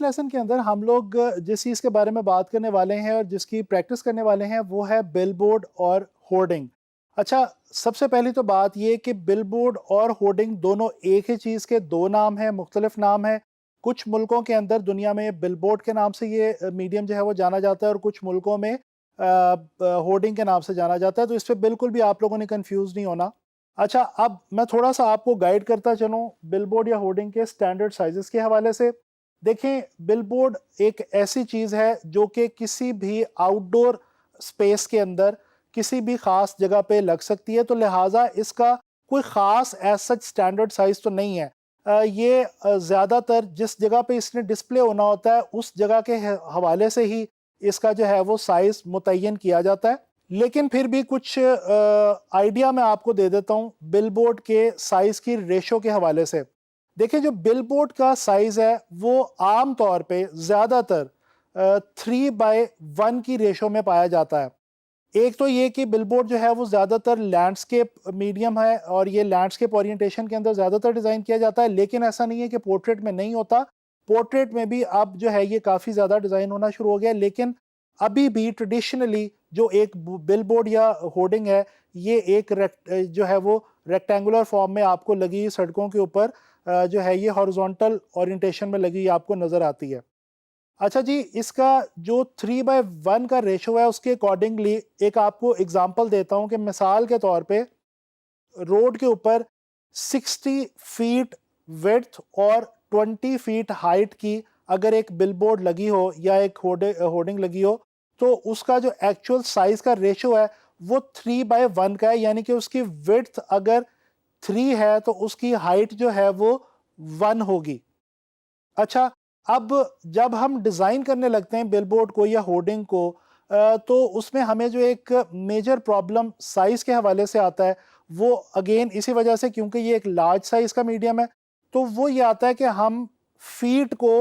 इस लेसन के अंदर हम लोग जिस चीज़ के बारे में बात करने वाले हैं और जिसकी प्रैक्टिस करने वाले हैं वो है बिलबोर्ड और होर्डिंग। अच्छा, सबसे पहली तो बात ये कि बिलबोर्ड और होर्डिंग दोनों एक ही चीज़ के दो नाम हैं, मुख्तलिफ नाम हैं। कुछ मुल्कों के अंदर दुनिया में बिलबोर्ड के नाम से ये मीडियम जो है वो जाना जाता है और कुछ मुल्कों में होर्डिंग के नाम से जाना जाता है, तो इस पे बिल्कुल भी आप लोगों ने कंफ्यूज नहीं होना। अच्छा, अब मैं थोड़ा सा आपको गाइड करता चलूँ बिलबोर्ड या होर्डिंग के स्टैंडर्ड साइजेस के हवाले से। देखें, बिलबोर्ड एक ऐसी चीज़ है जो कि किसी भी आउटडोर स्पेस के अंदर किसी भी ख़ास जगह पे लग सकती है, तो लिहाजा इसका कोई ख़ास एज सच स्टैंडर्ड साइज़ तो नहीं है। ये ज़्यादातर जिस जगह पे इसने डिस्प्ले होना होता है उस जगह के हवाले से ही इसका जो है वो साइज़ मुतय्यन किया जाता है। लेकिन फिर भी कुछ आइडिया मैं आपको दे देता हूँ बिलबोर्ड के साइज़ की रेशो के हवाले से। देखिए, जो बिलबोर्ड का साइज़ है वो आम तौर पे ज़्यादातर 3/1 की रेशो में पाया जाता है। एक तो ये कि बिलबोर्ड जो है वो ज़्यादातर लैंडस्केप मीडियम है और ये लैंडस्केप ओरिएंटेशन के अंदर ज़्यादातर डिज़ाइन किया जाता है, लेकिन ऐसा नहीं है कि पोर्ट्रेट में नहीं होता। पोर्ट्रेट में भी अब जो है ये काफ़ी ज़्यादा डिज़ाइन होना शुरू हो गया है, लेकिन अभी भी ट्रेडिशनली जो एक बिलबोर्ड या होर्डिंग है, ये एक जो है वो रेक्टेंगुलर फॉर्म में आपको लगी सड़कों के ऊपर जो है ये हॉरिजॉन्टल ओरिएंटेशन में लगी आपको नज़र आती है। अच्छा जी, इसका जो 3/1 का रेशो है उसके अकॉर्डिंगली एक आपको एग्जांपल देता हूँ कि मिसाल के तौर पे रोड के ऊपर 60 फीट विड्थ और 20 फीट हाइट की अगर एक बिलबोर्ड लगी हो या एक होर्डिंग लगी हो, तो उसका जो एक्चुअल साइज का रेशो है वो 3/1 का है, यानी कि उसकी विड्थ अगर 3 है तो उसकी हाइट जो है वो 1 होगी। अच्छा, अब जब हम डिज़ाइन करने लगते हैं बिलबोर्ड को या होर्डिंग को, तो उसमें हमें जो एक मेजर प्रॉब्लम साइज़ के हवाले से आता है, वो अगेन इसी वजह से क्योंकि ये एक लार्ज साइज़ का मीडियम है, तो वो ये आता है कि हम फीट को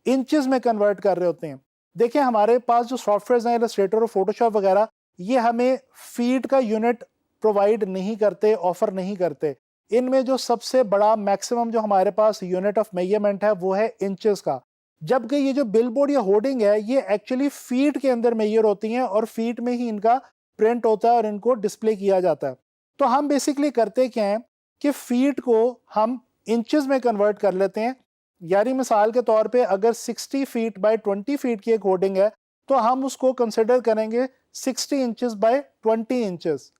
इंचेस में कन्वर्ट कर रहे होते हैं। देखिए, हमारे पास जो सॉफ्टवेयर्स हैं इलस्ट्रेटर और फोटोशॉप वगैरह, ये हमें फीट का यूनिट प्रोवाइड नहीं करते, ऑफ़र नहीं करते। इनमें जो सबसे बड़ा मैक्सिमम जो हमारे पास यूनिट ऑफ मेजरमेंट है वो है इंचेस का। जबकि ये जो बिलबोर्ड या होर्डिंग है ये एक्चुअली फीट के अंदर मेजर होती हैं और फीट में ही इनका प्रिंट होता है और इनको डिस्प्ले किया जाता है। तो हम बेसिकली करते क्या हैं कि फीट को हम इंचेस में कन्वर्ट कर लेते हैं। यानी मिसाल के तौर पे अगर 60 फीट बाय 20 फीट की एक होर्डिंग है, तो हम उसको कंसिडर करेंगे 60 इंचेस बाय 20 इंचेस।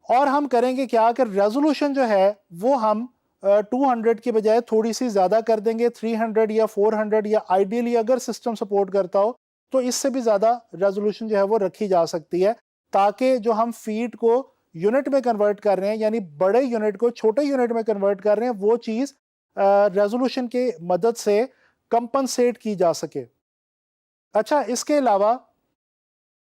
और हम करेंगे क्या कि रेजोल्यूशन जो है वो हम 200 की बजाय थोड़ी सी ज़्यादा कर देंगे, 300 या 400, या आइडियली अगर सिस्टम सपोर्ट करता हो तो इससे भी ज़्यादा रेजोल्यूशन जो है वो रखी जा सकती है, ताकि जो हम फीट को यूनिट में कन्वर्ट कर रहे हैं यानी बड़े यूनिट को छोटे यूनिट में कन्वर्ट कर रहे हैं, वो चीज़ रेजोल्यूशन के मदद से कंपनसेट की जा सके। अच्छा, इसके अलावा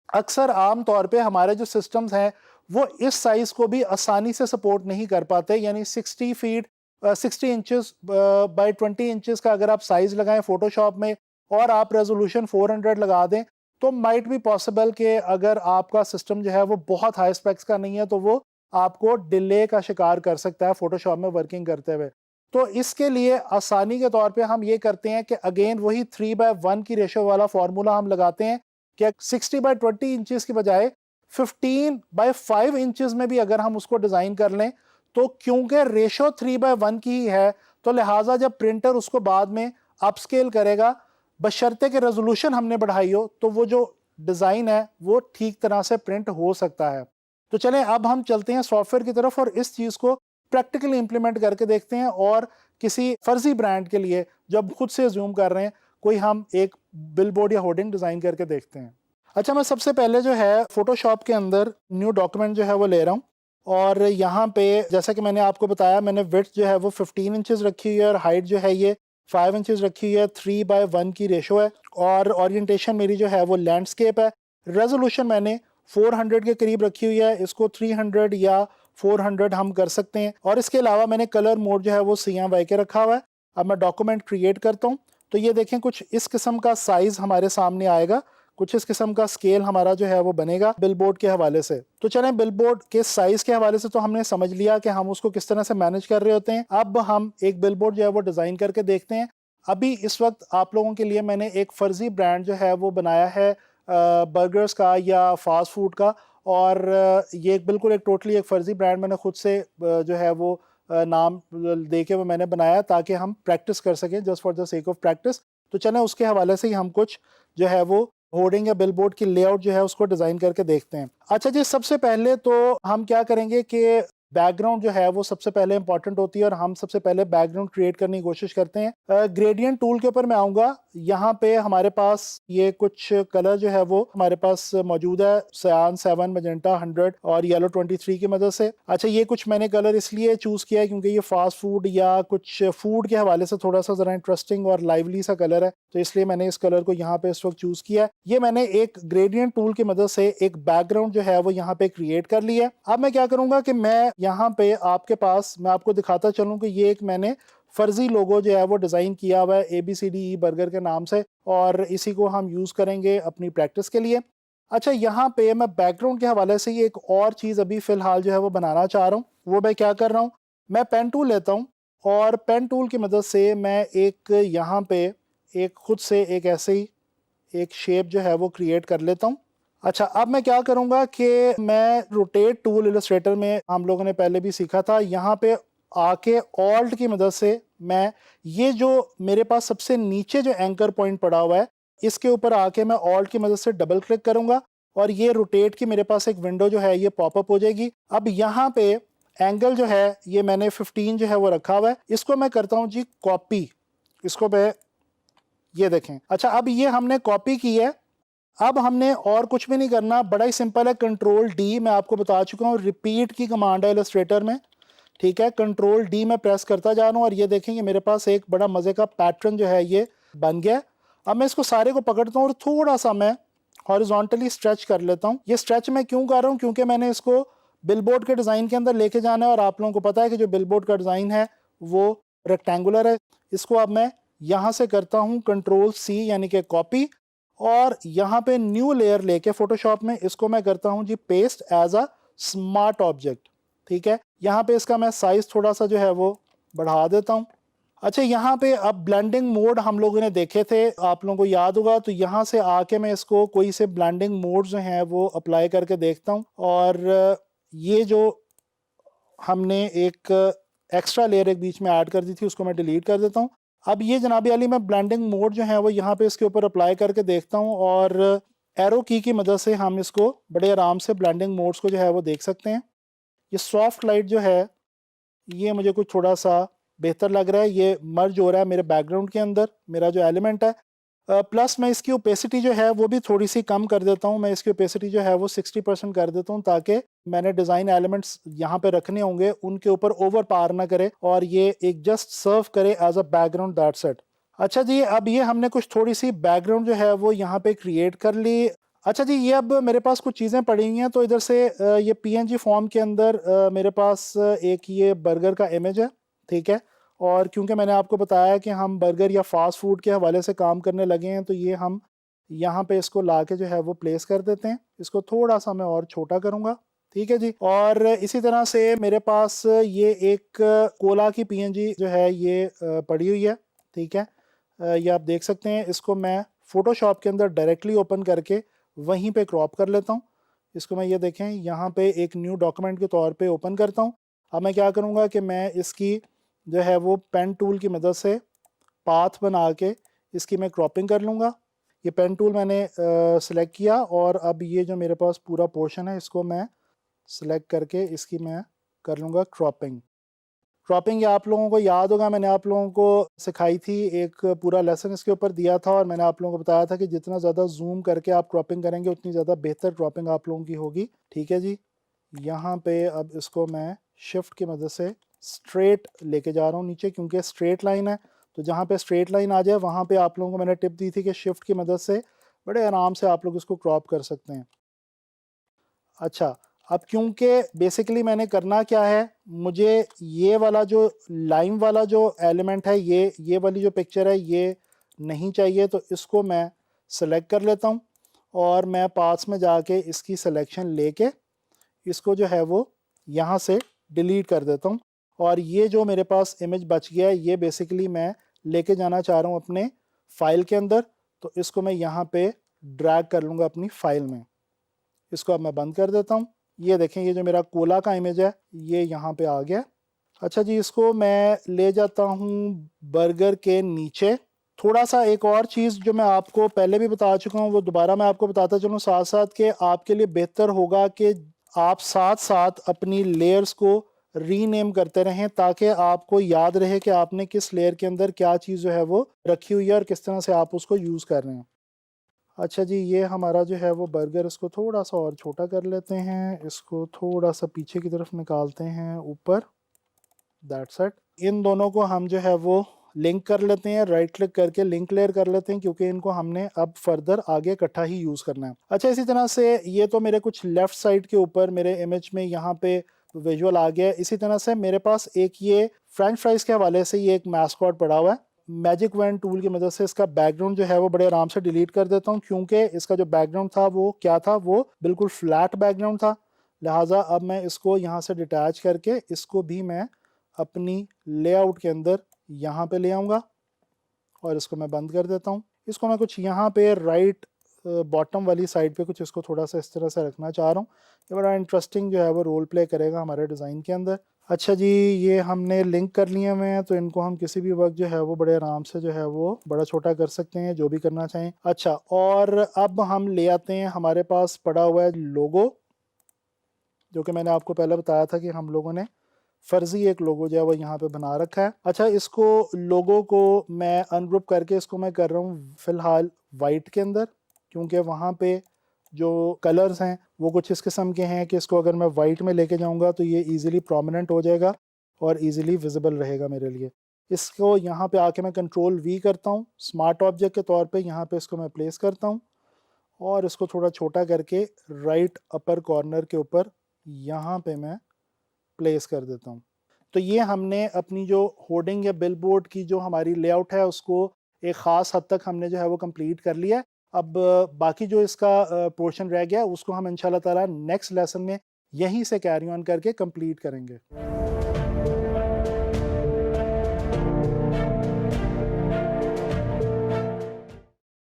अक्सर आम तौर पे हमारे जो सिस्टम्स हैं वो इस साइज को भी आसानी से सपोर्ट नहीं कर पाते, यानी 60 फीट 60 इंचेस बाय 20 इंचेस का अगर आप साइज लगाएं फोटोशॉप में और आप रेजोल्यूशन 400 लगा दें, तो माइट भी पॉसिबल कि अगर आपका सिस्टम जो है वो बहुत हाई स्पेक्स का नहीं है तो वो आपको डिले का शिकार कर सकता है फोटोशॉप में वर्किंग करते हुए। तो इसके लिए आसानी के तौर पे हम ये करते हैं कि अगेन वही 3/1 की रेशो वाला फार्मूला हम लगाते हैं कि 60/20 इंचेस की बजाय 15/5 इंचेस में भी अगर हम उसको डिज़ाइन कर लें, तो क्योंकि रेशो 3/1 की ही है, तो लिहाजा जब प्रिंटर उसको बाद में अपस्केल करेगा, बशर्ते कि रेजोल्यूशन हमने बढ़ाई हो, तो वो जो डिज़ाइन है वो ठीक तरह से प्रिंट हो सकता है। तो चलें अब हम चलते हैं सॉफ्टवेयर की तरफ और इस चीज़ को प्रैक्टिकली इंप्लीमेंट करके देखते हैं, और किसी फर्जी ब्रांड के लिए जो अब खुद से ज़ूम कर रहे हैं, कोई हम एक बिलबोर्ड या होर्डिंग डिज़ाइन करके देखते हैं। अच्छा, मैं सबसे पहले जो है फ़ोटोशॉप के अंदर न्यू डॉक्यूमेंट जो है वो ले रहा हूँ, और यहाँ पे जैसा कि मैंने आपको बताया, मैंने विड्थ जो है वो 15 इंचेस रखी हुई है और हाइट जो है ये 5 इंचेस रखी हुई है। 3/1 की रेशो है और ओरिएंटेशन मेरी जो है वो लैंडस्केप है। रेजोल्यूशन मैंने 400 के करीब रखी हुई है, इसको 300 या 400 हम कर सकते हैं। और इसके अलावा मैंने कलर मोड जो है वो CMYK रखा हुआ है। अब मैं डॉक्यूमेंट क्रिएट करता हूँ, तो ये देखें कुछ इस किस्म का साइज़ हमारे सामने आएगा, कुछ इस किस्म का स्केल हमारा जो है वो बनेगा बिलबोर्ड के हवाले से। तो चलें, बिलबोर्ड के साइज के हवाले से तो हमने समझ लिया कि हम उसको किस तरह से मैनेज कर रहे होते हैं। अब हम एक बिलबोर्ड जो है वो डिज़ाइन करके देखते हैं। अभी इस वक्त आप लोगों के लिए मैंने एक फ़र्ज़ी ब्रांड जो है वो बनाया है बर्गर्स का या फास्ट फूड का, और ये बिल्कुल एक टोटली एक फ़र्ज़ी ब्रांड मैंने खुद से जो है वो नाम दे के वो मैंने बनाया ताकि हम प्रैक्टिस कर सकें, just for the sake of practice. तो चलें उसके हवाले से ही हम कुछ जो है वो होर्डिंग या बिलबोर्ड की लेआउट जो है उसको डिज़ाइन करके देखते हैं। अच्छा जी, सबसे पहले तो हम क्या करेंगे कि बैकग्राउंड जो है वो सबसे पहले इंपॉर्टेंट होती है और हम सबसे पहले बैकग्राउंड क्रिएट करने की कोशिश करते हैं। ग्रेडियंट टूल के ऊपर मैं आऊँगा। यहाँ पे हमारे पास ये कुछ कलर जो है वो हमारे पास मौजूद है, सियान 7, मजेंटा 100 और येलो 23 की मदद से। अच्छा, ये कुछ मैंने कलर इसलिए चूज़ किया है क्योंकि ये फास्ट फूड या कुछ फूड के हवाले से थोड़ा सा ज़रा इंटरेस्टिंग और लाइवली सा कलर है, तो इसलिए मैंने इस कलर को यहाँ पे इस वक्त चूज़ किया है। ये मैंने एक ग्रेडियंट टूल की मदद से एक बैकग्राउंड जो है वो यहाँ पे क्रिएट कर लिया है। अब मैं क्या करूँगा कि मैं यहाँ पे आपके पास मैं आपको दिखाता चलूँ कि ये एक मैंने फर्जी लोगो जो है वो डिज़ाइन किया हुआ है ABCDE बर्गर के नाम से, और इसी को हम यूज़ करेंगे अपनी प्रैक्टिस के लिए। अच्छा, यहाँ पे मैं बैकग्राउंड के हवाले से ही एक और चीज़ अभी फ़िलहाल जो है वो बनाना चाह रहा हूँ। वो मैं क्या कर रहा हूँ, मैं पेन टूल लेता हूँ और पेन टूल की मदद से मैं एक यहाँ पे एक खुद से एक ऐसे ही एक शेप जो है वो क्रिएट कर लेता हूँ। अच्छा, अब मैं क्या करूँगा कि मैं रोटेट टूल इलस्ट्रेटर में हम लोगों ने पहले भी सीखा था, यहाँ पे आके ऑल्ट की मदद से मैं ये जो मेरे पास सबसे नीचे जो एंकर पॉइंट पड़ा हुआ है इसके ऊपर आके मैं ऑल्ट की मदद से डबल क्लिक करूँगा और ये रोटेट की मेरे पास एक विंडो जो है ये पॉपअप हो जाएगी। अब यहाँ पे एंगल जो है ये मैंने 15 जो है वो रखा हुआ है, इसको मैं करता हूँ जी कॉपी। इसको मैं ये देखें। अच्छा, अब ये हमने कॉपी की है। अब हमने और कुछ भी नहीं करना, बड़ा ही सिंपल है। कंट्रोल डी मैं आपको बता चुका हूँ, रिपीट की कमांड है इलस्ट्रेटर में, ठीक है। कंट्रोल डी में प्रेस करता जा रहा हूँ और ये देखेंगे मेरे पास एक बड़ा मज़े का पैटर्न जो है ये बन गया। अब मैं इसको सारे को पकड़ता हूँ और थोड़ा सा मैं हॉरिजॉन्टली स्ट्रेच कर लेता हूँ। ये स्ट्रेच मैं क्यों कर रहा हूँ, क्योंकि मैंने इसको बिलबोर्ड के डिज़ाइन के अंदर लेके जाना है और आप लोगों को पता है कि जो बिलबोर्ड का डिज़ाइन है वो रेक्टेंगुलर है। इसको अब मैं यहाँ से करता हूँ कंट्रोल सी यानी कि कॉपी, और यहाँ पे न्यू लेयर लेके फोटोशॉप में इसको मैं करता हूँ जी paste as a smart object, ठीक है। यहाँ पे इसका मैं साइज थोड़ा सा जो है वो बढ़ा देता हूँ। अच्छा, यहाँ पे अब ब्लेंडिंग मोड हम लोगों ने देखे थे, आप लोगों को याद होगा, तो यहाँ से आके मैं इसको कोई से ब्लेंडिंग मोड जो हैं वो अप्लाई करके देखता हूँ, और ये जो हमने एक एक्स्ट्रा लेयर एक बीच में ऐड कर दी थी उसको मैं डिलीट कर देता हूँ। अब ये जनाबी अली मैं ब्लेंडिंग मोड जो है वो यहाँ पे इसके ऊपर अप्लाई करके देखता हूँ, और एरो की मदद से हम इसको बड़े आराम से ब्लेंडिंग मोड्स को जो है वो देख सकते हैं। ये सॉफ्ट लाइट जो है ये मुझे कुछ थोड़ा सा बेहतर लग रहा है, ये मर्ज हो रहा है मेरे बैकग्राउंड के अंदर मेरा जो एलिमेंट है। प्लस मैं इसकी ओपेसिटी जो है वो भी थोड़ी सी कम कर देता हूँ। मैं इसकी ओपेसिटी जो है वो 60% कर देता हूँ ताकि मैंने डिज़ाइन एलिमेंट्स यहाँ पे रखने होंगे उनके ऊपर ओवर पावर ना करे और ये एक जस्ट सर्व करे as a background, that's it. अच्छा जी, अब ये हमने कुछ थोड़ी सी बैकग्राउंड जो है वो यहाँ पे क्रिएट कर ली। अच्छा जी, ये अब मेरे पास कुछ चीज़ें पड़ी हुई हैं, तो इधर से ये PNG फॉर्म के अंदर मेरे पास एक ये बर्गर का इमेज है, ठीक है। और क्योंकि मैंने आपको बताया कि हम बर्गर या फास्ट फूड के हवाले से काम करने लगे हैं, तो ये हम यहाँ पे इसको ला के जो है वो प्लेस कर देते हैं। इसको थोड़ा सा मैं और छोटा करूँगा, ठीक है जी। और इसी तरह से मेरे पास ये एक कोला की PNG जो है ये पड़ी हुई है, ठीक है। ये आप देख सकते हैं। इसको मैं फ़ोटोशॉप के अंदर डायरेक्टली ओपन करके वहीं पे क्रॉप कर लेता हूँ। इसको मैं ये देखें यहाँ पे एक न्यू डॉक्यूमेंट के तौर पे ओपन करता हूँ। अब मैं क्या करूँगा कि मैं इसकी जो है वो पेन टूल की मदद से पाथ बना के इसकी मैं क्रॉपिंग कर लूँगा। ये पेन टूल मैंने सेलेक्ट किया और अब ये जो मेरे पास पूरा पोर्शन है इसको मैं सेलेक्ट करके इसकी मैं कर लूँगा क्रॉपिंग। क्रॉपिंग ये आप लोगों को याद होगा, मैंने आप लोगों को सिखाई थी, एक पूरा लेसन इसके ऊपर दिया था और मैंने आप लोगों को बताया था कि जितना ज़्यादा जूम करके आप क्रॉपिंग करेंगे उतनी ज़्यादा बेहतर क्रॉपिंग आप लोगों की होगी, ठीक है जी। यहाँ पे अब इसको मैं शिफ्ट की मदद से स्ट्रेट लेके जा रहा हूँ नीचे, क्योंकि स्ट्रेट लाइन है, तो जहाँ पे स्ट्रेट लाइन आ जाए वहाँ पे आप लोगों को मैंने टिप दी थी कि शिफ्ट की मदद से बड़े आराम से आप लोग इसको क्रॉप कर सकते हैं। अच्छा, अब क्योंकि बेसिकली मैंने करना क्या है, मुझे ये वाला जो लाइन वाला जो एलिमेंट है, ये वाली जो पिक्चर है ये नहीं चाहिए, तो इसको मैं सेलेक्ट कर लेता हूँ और मैं पास में जाके इसकी सिलेक्शन लेके इसको जो है वो यहाँ से डिलीट कर देता हूँ। और ये जो मेरे पास इमेज बच गया है ये बेसिकली मैं लेके जाना चाह रहा हूँ अपने फाइल के अंदर, तो इसको मैं यहाँ पे ड्रैग कर लूँगा अपनी फाइल में। इसको अब मैं बंद कर देता हूँ। ये देखें, ये जो मेरा कोला का इमेज है ये यहाँ पे आ गया। अच्छा जी, इसको मैं ले जाता हूँ बर्गर के नीचे। थोड़ा सा एक और चीज़ जो मैं आपको पहले भी बता चुका हूँ वो दोबारा मैं आपको बताता चलूँ साथ साथ, कि आपके लिए बेहतर होगा कि आप साथ साथ अपनी लेयर्स को रीनेम करते रहें, ताकि आपको याद रहे कि आपने किस लेयर के अंदर क्या चीज़ जो है वो रखी हुई है और किस तरह से आप उसको यूज़ कर रहे हैं। अच्छा जी, ये हमारा जो है वो बर्गर, इसको थोड़ा सा और छोटा कर लेते हैं, इसको थोड़ा सा पीछे की तरफ निकालते हैं ऊपर। That's it. इन दोनों को हम जो है वो लिंक कर लेते हैं, राइट क्लिक करके लिंक लेयर कर लेते हैं, क्योंकि इनको हमने अब फर्दर आगे इकट्ठा ही यूज़ करना है। अच्छा, इसी तरह से ये तो मेरे कुछ लेफ़्ट साइड के ऊपर मेरे इमेज में यहाँ पे विजुअल आ गया है। इसी तरह से मेरे पास एक ये फ्रेंच फ्राइज़ के हवाले से ये एक मैस्कॉट पड़ा हुआ है। मैजिक वैन टूल की मदद से इसका बैकग्राउंड जो है वो बड़े आराम से डिलीट कर देता हूँ, क्योंकि इसका जो बैकग्राउंड था वो क्या था, वो बिल्कुल फ्लैट बैकग्राउंड था। लिहाजा अब मैं इसको यहाँ से डिटैच करके इसको भी मैं अपनी लेआउट के अंदर यहाँ पे ले आऊँगा और इसको मैं बंद कर देता हूँ। इसको मैं कुछ यहाँ पे राइट बॉटम वाली साइड पे कुछ इसको थोड़ा सा इस तरह से रखना चाह रहा हूँ। ये बड़ा इंटरेस्टिंग जो है वो रोल प्ले करेगा हमारे डिज़ाइन के अंदर। अच्छा जी, ये हमने लिंक कर लिए हुए हैं, तो इनको हम किसी भी वक्त जो है वो बड़े आराम से जो है वो बड़ा छोटा कर सकते हैं, जो भी करना चाहें। अच्छा, और अब हम ले आते हैं, हमारे पास पड़ा हुआ है लोगो, जो कि मैंने आपको पहले बताया था कि हम लोगों ने फ़र्ज़ी एक लोगो जो है वो यहाँ पे बना रखा है। अच्छा, इसको लोगो को मैं अनग्रुप करके इसको मैं कर रहा हूँ फ़िलहाल वाइट के अंदर, क्योंकि वहाँ पे जो कलर्स हैं वो कुछ इस किस्म के हैं कि इसको अगर मैं वाइट में लेके जाऊँगा तो ये ईज़िली प्रोमिनेंट हो जाएगा और ईज़िली विजिबल रहेगा मेरे लिए। इसको यहाँ पे आके मैं कंट्रोल वी करता हूँ, स्मार्ट ऑब्जेक्ट के तौर पे यहाँ पे इसको मैं प्लेस करता हूँ और इसको थोड़ा छोटा करके राइट अपर कॉर्नर के ऊपर यहाँ पे मैं प्लेस कर देता हूँ। तो ये हमने अपनी जो होर्डिंग या बिलबोर्ड की जो हमारी लेआउट है उसको एक ख़ास हद तक हमने जो है वो कंप्लीट कर लिया है। अब बाकी जो इसका पोर्शन रह गया उसको हम इंशाल्लाह ताला नेक्स्ट लेसन में यहीं से कैरी ऑन करके कंप्लीट करेंगे।